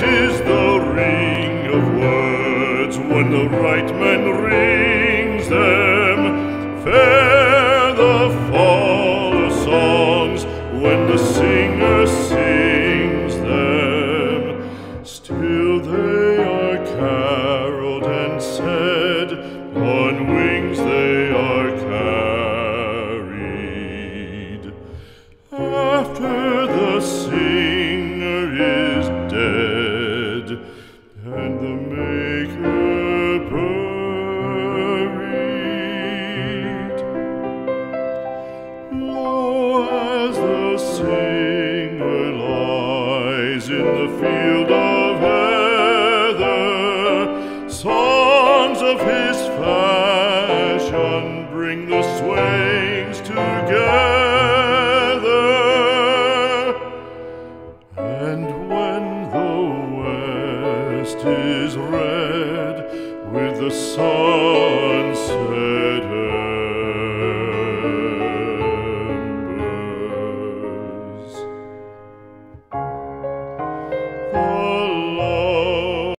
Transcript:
is the ring of words when the right man rings them. Fair the fall of songs when the singer sings them. Still they are caroled and said, on wings they are carried. After the singer is dead and the maker buried, lo, as the singer lies in the field of heather, songs of his fashion bring the swains together. And when the west is red with the sunset,